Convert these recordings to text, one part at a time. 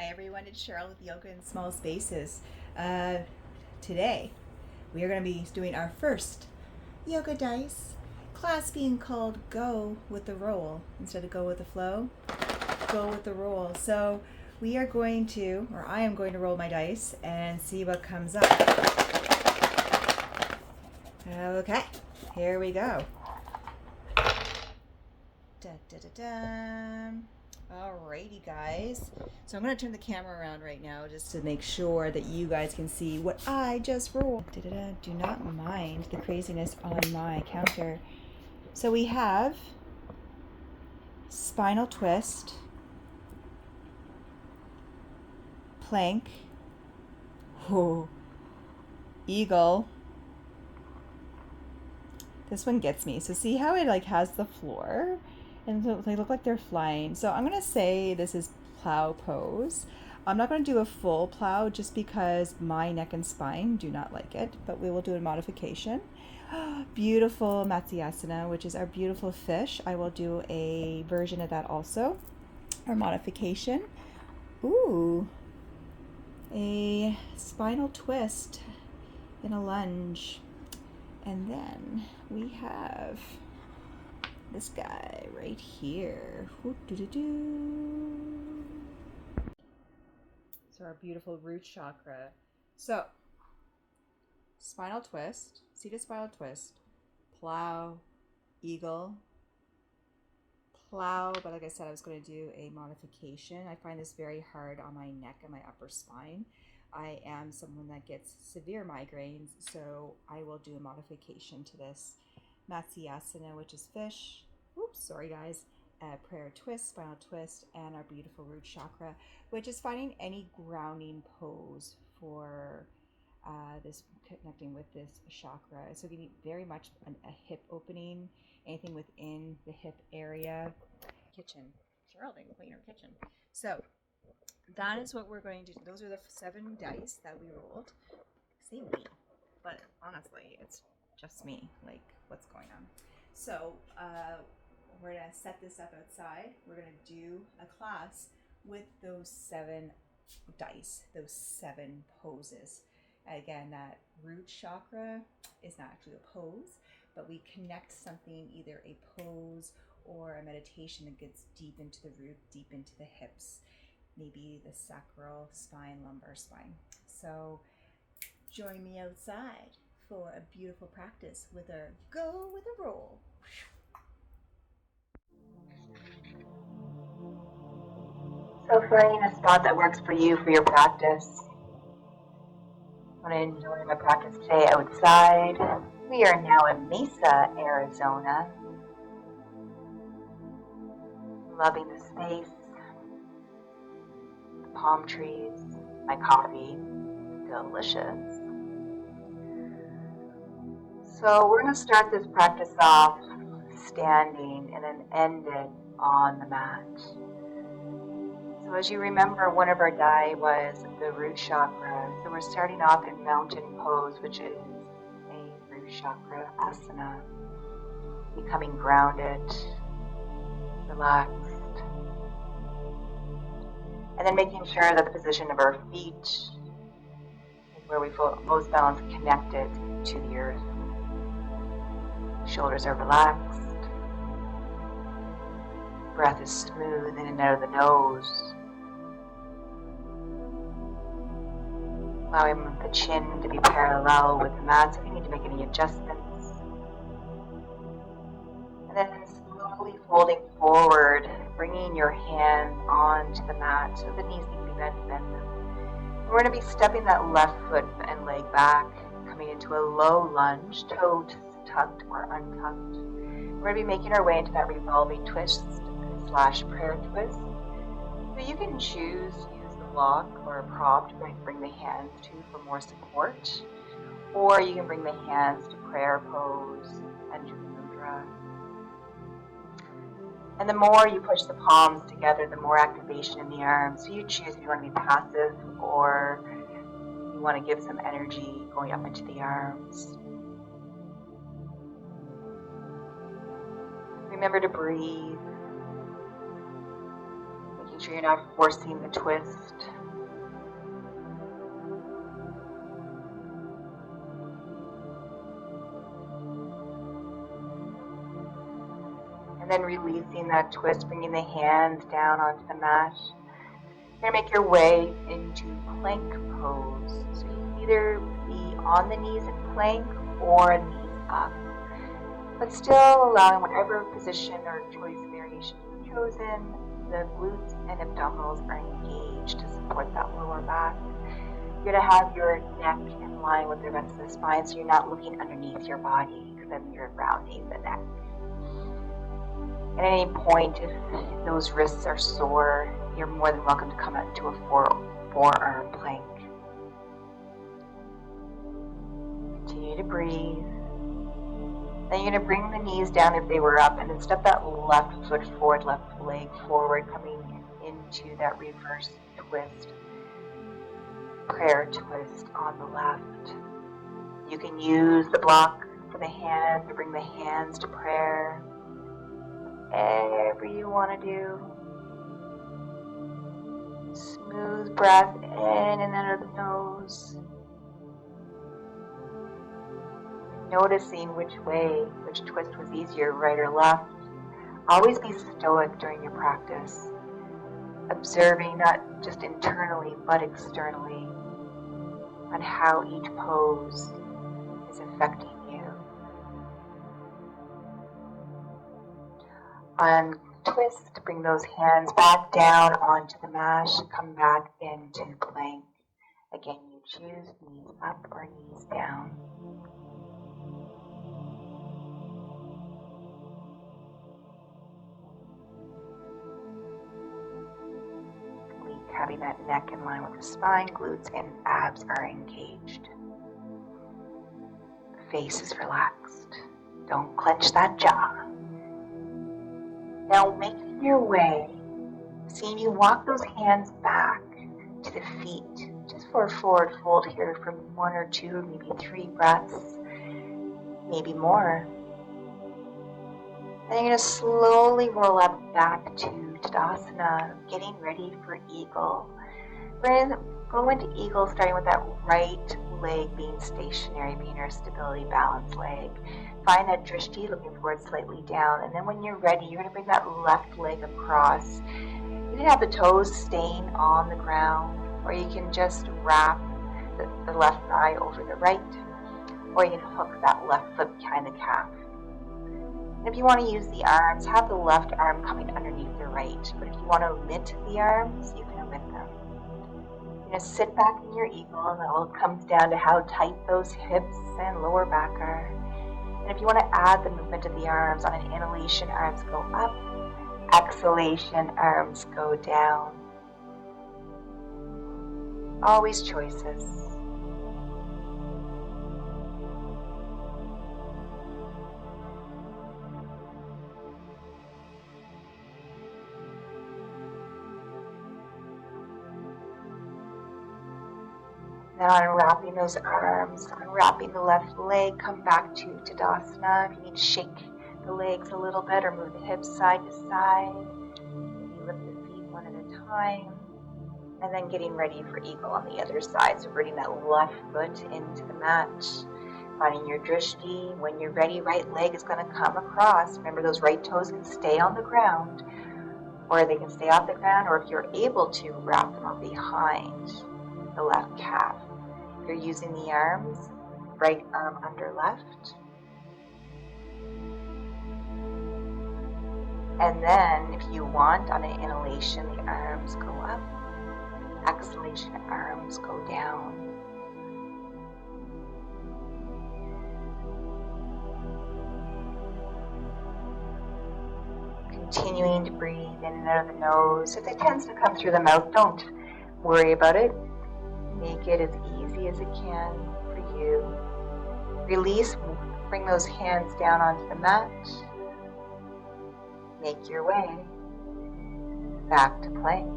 Hi everyone, it's Cheryl with Yoga in Small Spaces. Today we are going to be doing our first yoga dice class, being called Go with the Roll instead of Go with the Flow. Go with the Roll. So we are going to, or I am going to roll my dice and see what comes up. Okay, here we go. Da, da, da, da. Alrighty, guys. So I'm going to turn the camera around right now just to make sure that you guys can see what I just rolled. Da, da, da. Do not mind the craziness on my counter. So we have Spinal Twist, Plank, Eagle. This one gets me. So see how it like has the floor? And so they look like they're flying. So I'm going to say this is plow pose. I'm not going to do a full plow just because my neck and spine do not like it, but we will do a modification. Beautiful Matsyasana, which is our beautiful fish. I will do a version of that also, or modification. Ooh, a spinal twist in a lunge. And then we have this guy right here. So our beautiful root chakra. So spinal twist, seated spinal twist, plow, eagle, plow. But like I said, I was going to do a modification. I find this very hard on my neck and my upper spine. I am someone that gets severe migraines, so I will do a modification to this. Matsyasana, which is fish. Oops, sorry guys. Prayer twist, spinal twist, and our beautiful root chakra, which is finding any grounding pose for this, connecting with this chakra. So you need very much a hip opening, anything within the hip area. Kitchen. Cheryl didn't clean her kitchen. So that is what we're going to do. Those are the 7 dice that we rolled. Say we, but honestly, it's just me. Like, what's going on? So we're gonna set this up outside. We're gonna do a class with those 7 dice, those 7 poses. Again, that root chakra is not actually a pose, but we connect something, either a pose or a meditation that gets deep into the root, deep into the hips, maybe the sacral spine, lumbar spine. So join me outside for a beautiful practice with a Go with a Roll. So finding a spot that works for you for your practice. I'm going to enjoy my practice today outside. We are now in Mesa, Arizona. Loving the space, the palm trees, my coffee, delicious. So we're going to start this practice off standing and then end it on the mat. So as you remember, one of our die was the root chakra. So we're starting off in mountain pose, which is a root chakra asana. Becoming grounded, relaxed. And then making sure that the position of our feet is where we feel most balanced, connected to the earth. Shoulders are relaxed. Breath is smooth in and out of the nose. Allowing the chin to be parallel with the mat, so if you need to make any adjustments. And then slowly folding forward, bringing your hands onto the mat so the knees need to be bent. We're going to be stepping that left foot and leg back, coming into a low lunge, toes tucked or untucked. We're going to be making our way into that revolving twist / prayer twist. So you can choose to use the block or a prop to bring the hands to for more support, or you can bring the hands to prayer pose and mudra. And the more you push the palms together, the more activation in the arms. So you choose if you want to be passive or you want to give some energy going up into the arms. Remember to breathe, making sure you're not forcing the twist. And then releasing that twist, bringing the hands down onto the mat. You're going to make your way into plank pose. So you can either be on the knees in plank or knees up, but still allowing whatever position or choice variation you've chosen. The glutes and abdominals are engaged to support that lower back. You're going to have your neck in line with the rest of the spine, so you're not looking underneath your body, because then you're rounding the neck. At any point, if those wrists are sore, you're more than welcome to come out to a forearm plank. Continue to breathe. Then you're going to bring the knees down if they were up, and then step that left foot forward, left leg forward, coming into that reverse twist, prayer twist on the left. You can use the block for the hand to bring the hands to prayer. Whatever you want to do. Smooth breath in and out of the nose. Noticing which twist was easier, right or left. Always be stoic during your practice. Observing not just internally but externally on how each pose is affecting you. On twist, bring those hands back down onto the mat, come back into plank. Again, you choose knees up or knees down. Having that neck in line with the spine, glutes and abs are engaged. Face is relaxed. Don't clench that jaw. Now making your way, seeing you walk those hands back to the feet, just for a forward fold here for 1 or 2, maybe 3 breaths, maybe more. And you're going to slowly roll up back to Tadasana, getting ready for Eagle. We're going to go into Eagle starting with that right leg being stationary, being our stability balance leg. Find that drishti, looking forward slightly down. And then when you're ready, you're going to bring that left leg across. You can have the toes staying on the ground, or you can just wrap the left thigh over the right, or you can hook that left foot behind the calf. And if you want to use the arms, have the left arm coming underneath the right. But if you want to omit the arms, you can omit them. You're going to sit back in your Eagle, and it all comes down to how tight those hips and lower back are. And if you want to add the movement of the arms, on an inhalation, arms go up. Exhalation, arms go down. Always choices. Now unwrapping those arms, unwrapping the left leg, come back to Tadasana. If you need to shake the legs a little bit or move the hips side to side, maybe lift the feet one at a time, and then getting ready for Eagle on the other side. So bringing that left foot into the mat, finding your drishti. When you're ready, right leg is going to come across. Remember, those right toes can stay on the ground, or they can stay off the ground, or if you're able to, wrap them up behind the left calf. If you're using the arms, right arm under left. And then, if you want, on an inhalation, the arms go up. Exhalation, arms go down. Continuing to breathe in and out of the nose. If it tends to come through the mouth, don't worry about it. Make it as easy as it can for you. Release, bring those hands down onto the mat. Make your way back to plank.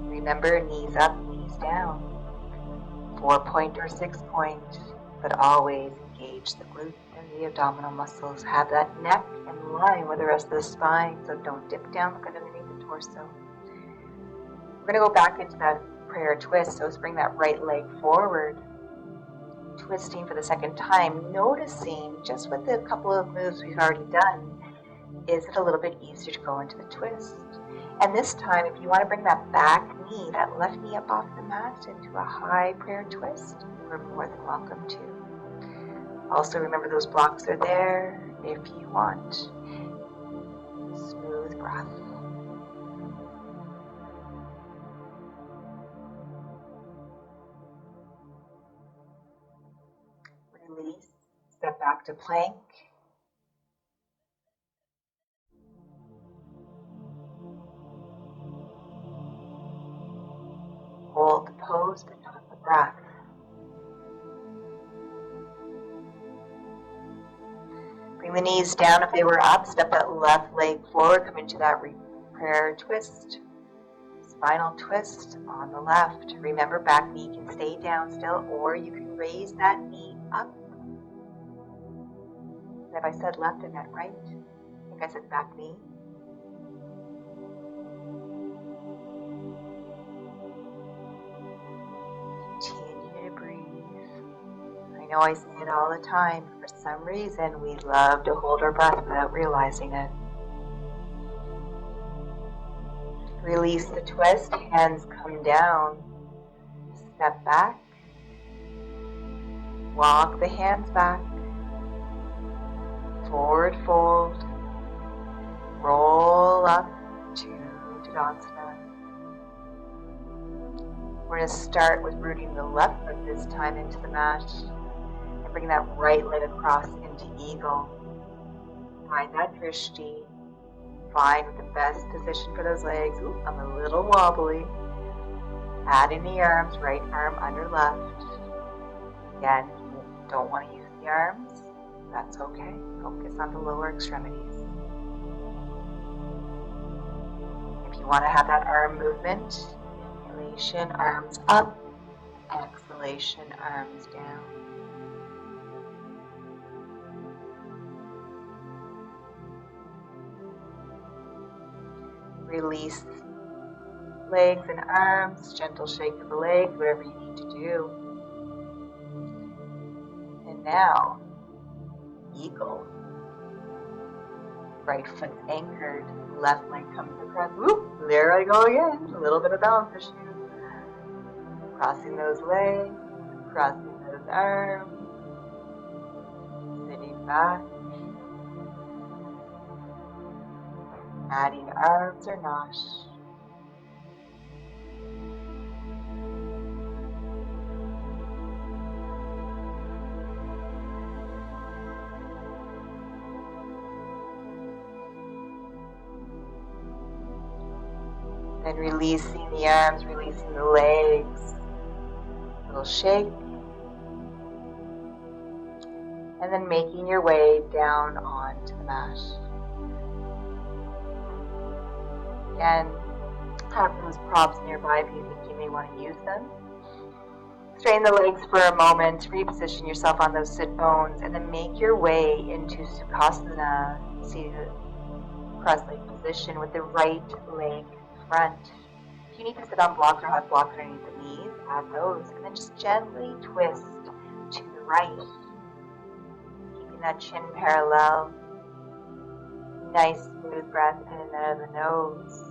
Remember, knees up, knees down. 4-point or 6-point, but always engage the glutes and the abdominal muscles. Have that neck in line with the rest of the spine, so don't dip down, look underneath the torso. We're going to go back into that prayer twist. So let's bring that right leg forward, twisting for the second time, noticing just with the couple of moves we've already done, is it a little bit easier to go into the twist? And this time, if you want to bring that back knee, that left knee up off the mat into a high prayer twist, you're more than welcome to. Also remember those blocks are there if you want. Smooth breath. Release. Step back to plank. Hold the pose, but not the breath. Bring the knees down if they were up. Step that left leg forward. Come into that prayer twist. Spinal twist on the left. Remember, back knee can stay down still, or you can raise that knee up. Have I said left and then right? I think I said back knee. Continue to breathe. I know I say it all the time. For some reason, we love to hold our breath without realizing it. Release the twist. Hands come down. Step back. Walk the hands back. Forward fold. Roll up to Tadasana. We're going to start with rooting the left foot this time into the mat and bring that right leg across into eagle. Find that drishti. Find the best position for those legs. Ooh, I'm a little wobbly. Add in the arms, right arm under left. Again, don't want to use the arms. That's okay. Focus on the lower extremities. If you want to have that arm movement, inhalation, arms up. Exhalation, arms down. Release legs and arms, gentle shake of the legs, whatever you need to do. And now, eagle. Right foot anchored, left leg comes across. Whoop, there I go again. A little bit of balance issue. Crossing those legs, crossing those arms, sitting back. Adding arms or not. And releasing the arms, releasing the legs. A little shake. And then making your way down onto the mat. Again, have those props nearby if you think you may want to use them. Straighten the legs for a moment, reposition yourself on those sit bones, and then make your way into Sukhasana, seated cross-leg position with the right leg front. If you need to sit on blocks or have blocks underneath the knees, add those, and then just gently twist to the right, keeping that chin parallel. Nice smooth breath in and out of the nose.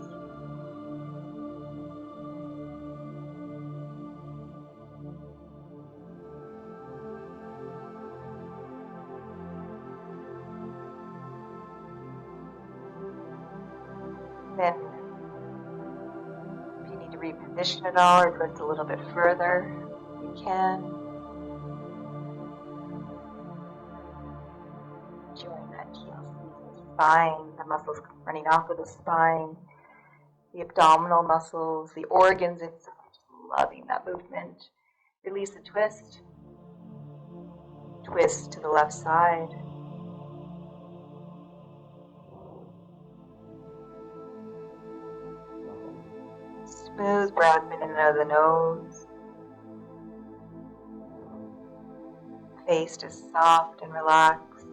Then, if you need to reposition it all or twist a little bit further, you can. Enjoying that TLC spine, the muscles running off of the spine, the abdominal muscles, the organs itself. Just loving that movement. Release the twist. Twist to the left side. Smooth breath in and out of the nose. Face is soft and relaxed.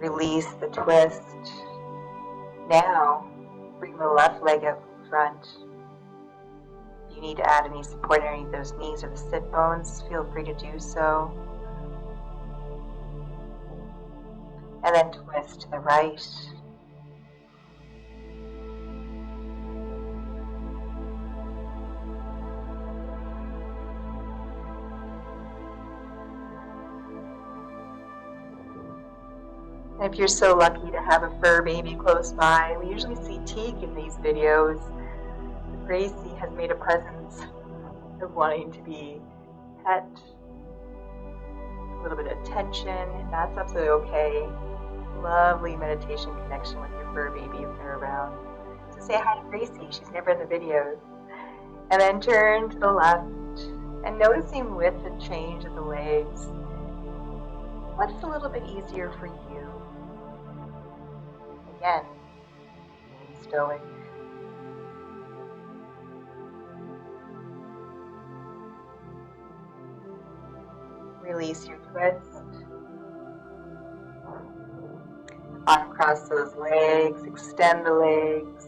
Release the twist. Now, bring the left leg out in front. If you need to add any support underneath those knees or the sit bones, feel free to do so. And then twist to the right. And if you're so lucky to have a fur baby close by, we usually see Teague in these videos. Gracie has made a presence of wanting to be pet, a little bit of attention, and that's absolutely okay. Lovely meditation connection with your fur baby if they're around. So say hi to Gracie, she's never in the videos. And then turn to the left, and noticing with the change of the legs, what's a little bit easier for you? Again, stoic. Release your twist. Uncross those legs, extend the legs.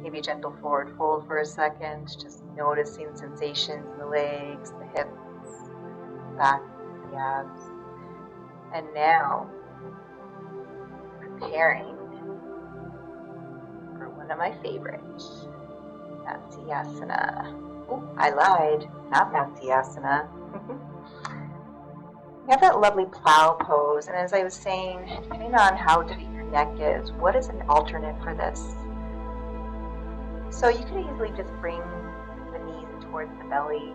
Maybe gentle forward fold for a second, just noticing sensations in the legs, the hips, back, the abs. And now, preparing for one of my favorites, Matsyasana. Oh, I lied, not Matsyasana. You have that lovely plow pose, and as I was saying, depending on how tight your neck is, what is an alternate for this? So you can easily just bring the knees towards the belly.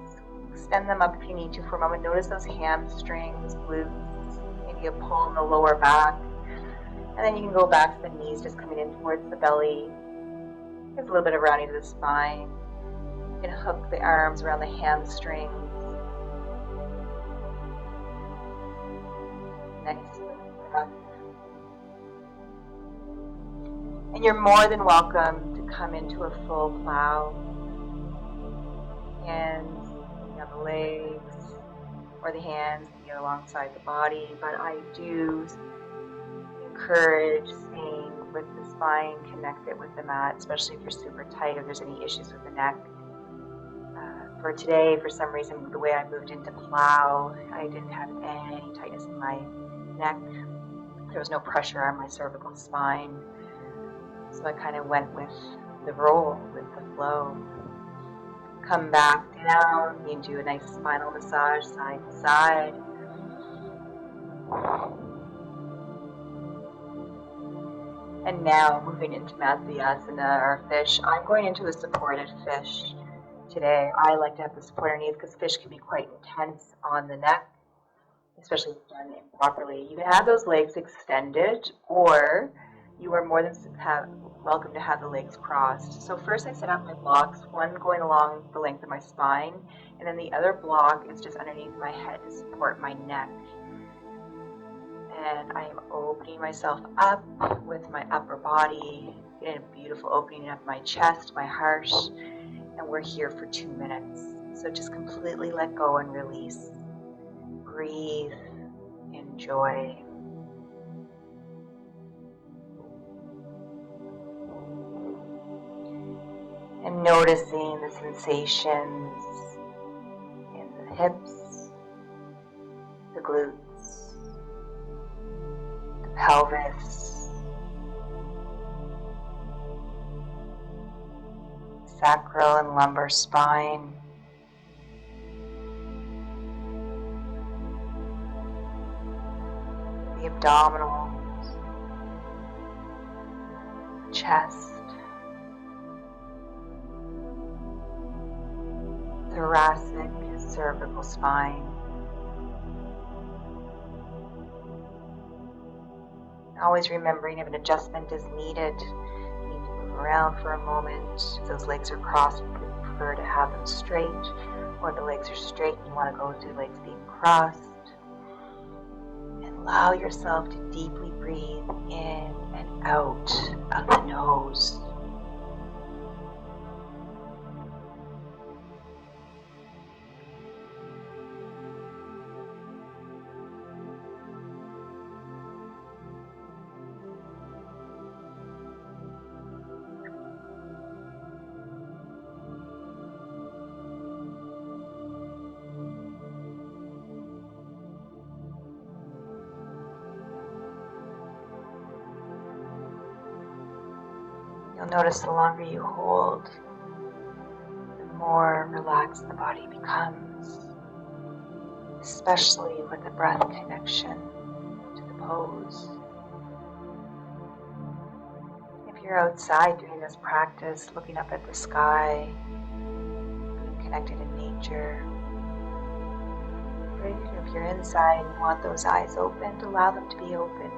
Just extend them up if you need to for a moment. Notice those hamstrings, glutes, maybe a pull in the lower back. And then you can go back to the knees just coming in towards the belly. There's a little bit of rounding to the spine. You can hook the arms around the hamstrings. Nice breath. And you're more than welcome to come into a full plow. Hands on the legs or the hands get alongside the body, but I do encourage staying with the spine connected with the mat, especially if you're super tight or there's any issues with the neck. For today, for some reason, the way I moved into plow, I didn't have any tightness in my neck. There was no pressure on my cervical spine. So I kind of went with the roll, with the flow. Come back down. You can do a nice spinal massage side to side. And now moving into Matsyasana or fish. I'm going into a supported fish today. I like to have the support underneath because fish can be quite intense on the neck, especially if done improperly. You can have those legs extended, or you are more than welcome to have the legs crossed. So first I set up my blocks, one going along the length of my spine, and then the other block is just underneath my head to support my neck. And I am opening myself up with my upper body, getting a beautiful opening up my chest, my heart, and we're here for 2 minutes. So just completely let go and release. Breathe, enjoy. And noticing the sensations in the hips, the glutes, the pelvis, sacral and lumbar spine, the abdominals, chest, thoracic, cervical spine. Always remembering if an adjustment is needed, you need to move around for a moment. If those legs are crossed, you could prefer to have them straight, or the legs are straight and you want to go to legs being crossed. And allow yourself to deeply breathe in and out of the nose. You'll notice the longer you hold, the more relaxed the body becomes, especially with the breath connection to the pose. If you're outside doing this practice, looking up at the sky, being connected in nature, or even if you're inside and want those eyes opened, allow them to be opened.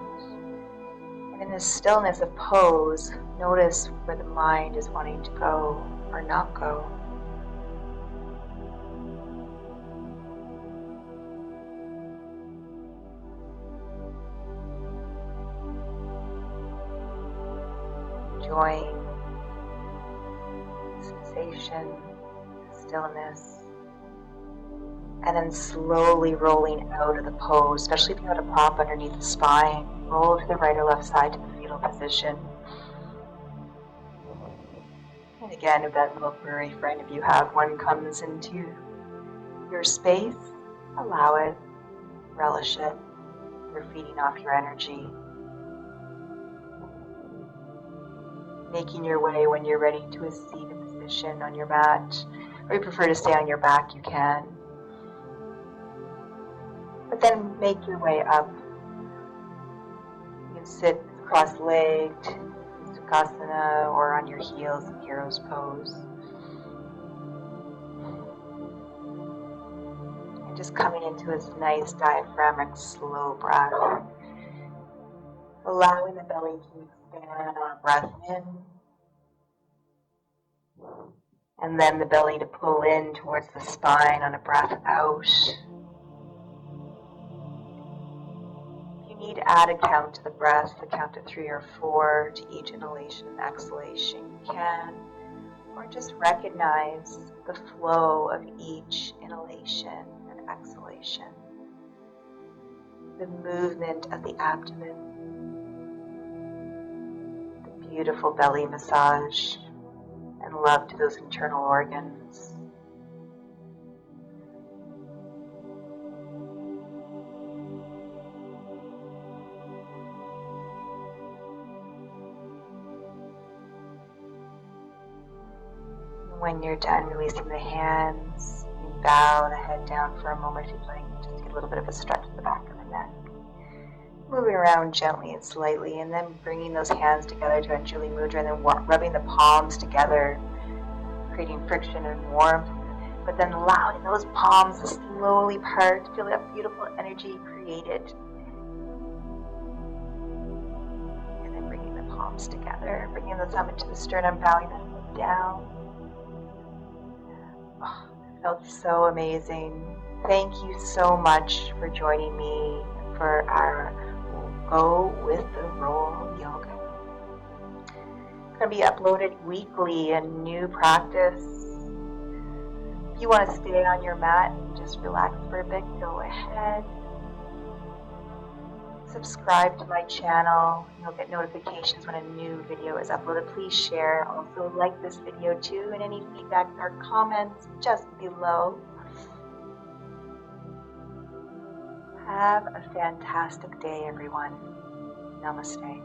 And in the stillness of pose, notice where the mind is wanting to go or not go. Enjoying sensation, stillness, and then slowly rolling out of the pose, especially if you have a prop underneath the spine. Roll to the right or left side to the fetal position. And again, if that little furry friend, if you have one, comes into your space, allow it, relish it. You're feeding off your energy. Making your way when you're ready to a seated position on your mat, or you prefer to stay on your back, you can. But then make your way up. You can sit cross-legged, Sukhasana, or on your heels in Hero's Pose. And just coming into this nice diaphragmatic slow breath. Allowing the belly to expand on a breath in. And then the belly to pull in towards the spine on a breath out. If you need to add a count to the breath, the count of 3 or 4 to each inhalation and exhalation, you can. Or just recognize the flow of each inhalation and exhalation. The movement of the abdomen. The beautiful belly massage. And love to those internal organs. When you're done, releasing the hands, you bow the head down for a moment if you'd like, just to get a little bit of a stretch to the back of the neck. Moving around gently and slightly, and then bringing those hands together to Anjali Mudra, and then rubbing the palms together, creating friction and warmth, but then allowing those palms to slowly part, feel that beautiful energy created. And then bringing the palms together, bringing the thumb into the sternum, bowing the head down. Oh, it felt so amazing. Thank you so much for joining me for our Go With The Roll yoga. It's going to be uploaded weekly, a new practice. If you want to stay on your mat and just relax for a bit, go ahead. Subscribe to my channel. You'll get notifications when a new video is uploaded. Please share. Also like this video too, and any feedback or comments just below. Have a fantastic day, everyone. Namaste.